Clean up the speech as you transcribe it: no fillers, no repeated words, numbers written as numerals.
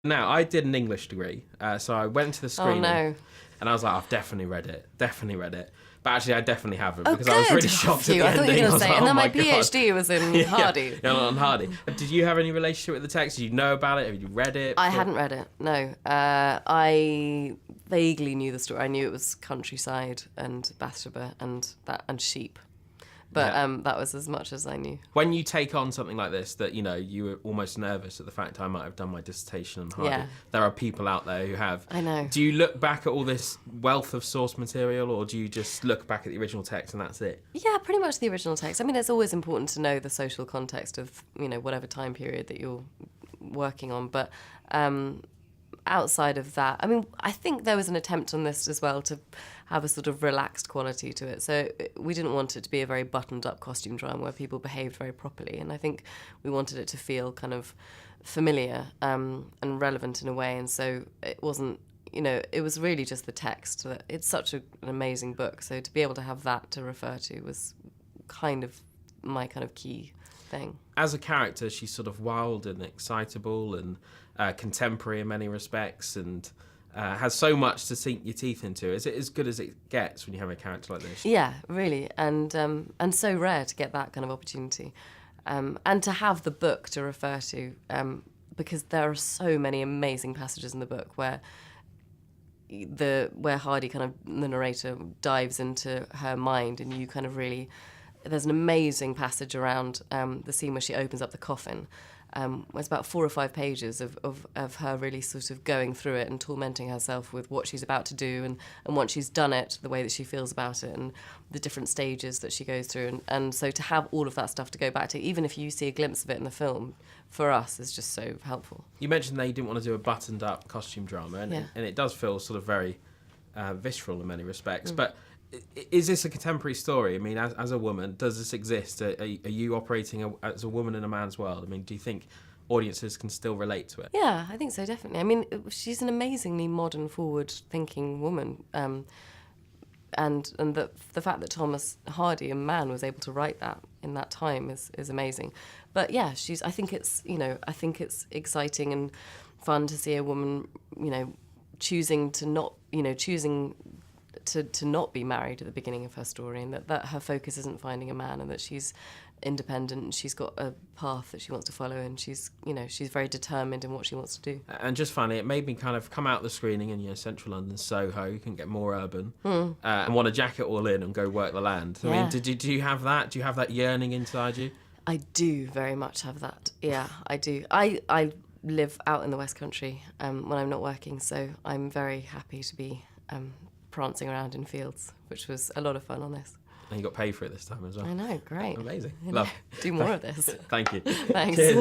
Now, I did an English degree, so I went to the screening. Oh, no. And I was like, I've definitely read it. But actually, I definitely haven't, Oh, because I was really shocked at the I ending. thought you were going to say, like, and oh then my God. PhD was in Hardy. Yeah, on Hardy. Did you have any relationship with the text? Did you know about it? Have you read it? I hadn't read it, no. I vaguely knew the story. I knew it was countryside and Bathsheba and sheep. But that was as much as I knew. When you take on something like this, that, you know, you were almost nervous at the fact I might have done my dissertation on Hardy. Yeah. There are people out there who have. I know. Do you look back at all this wealth of source material, or do you just look back at the original text and that's it? Yeah, pretty much the original text. I mean, it's always important to know the social context of, you know, whatever time period that you're working on. But outside of that, I mean, I think there was an attempt on this as well to have a sort of relaxed quality to it. So we didn't want it to be a very buttoned-up costume drama where people behaved very properly. And I think we wanted it to feel kind of familiar and relevant in a way. And so it wasn't, you know, it was really just the text. It's such an amazing book. So to be able to have that to refer to was kind of my kind of key thing. As a character, she's sort of wild and excitable and contemporary in many respects, and has so much to sink your teeth into. Is it as good as it gets when you have a character like this? Yeah, really, and so rare to get that kind of opportunity, and to have the book to refer to, because there are so many amazing passages in the book where Hardy kind of, the narrator, dives into her mind, and you kind of really. There's an amazing passage around the scene where she opens up the coffin. It's about 4 or 5 pages of her really sort of going through it and tormenting herself with what she's about to do, and once she's done it, the way that she feels about it, and the different stages that she goes through. And so to have all of that stuff to go back to, even if you see a glimpse of it in the film, for us is just so helpful. You mentioned that you didn't want to do a buttoned-up costume drama, and, Yeah. and it does feel sort of very visceral in many respects. But is this a contemporary story? I mean, as a woman, does this exist? Are you operating as a woman in a man's world? I mean, do you think audiences can still relate to it? Yeah, I think so, definitely. I mean, she's an amazingly modern, forward-thinking woman. And the fact that Thomas Hardy, a man, was able to write that in that time is amazing. But yeah, I think it's exciting and fun to see a woman, you know, choosing to not be married at the beginning of her story, and that her focus isn't finding a man, and that she's independent and she's got a path that she wants to follow, and she's very determined in what she wants to do. And just finally, it made me kind of come out the screening in central London, Soho. You can get more urban, and want to jack it all in and go work the land. I mean, do you have that? Do you have that yearning inside you? I do very much have that. Yeah, I do. I live out in the West Country when I'm not working, so I'm very happy to be prancing around in fields, which was a lot of fun on this. And you got paid for it this time as well. I know, great. Amazing. You Love. know, do more of this. Thank you. Thanks. Cheers.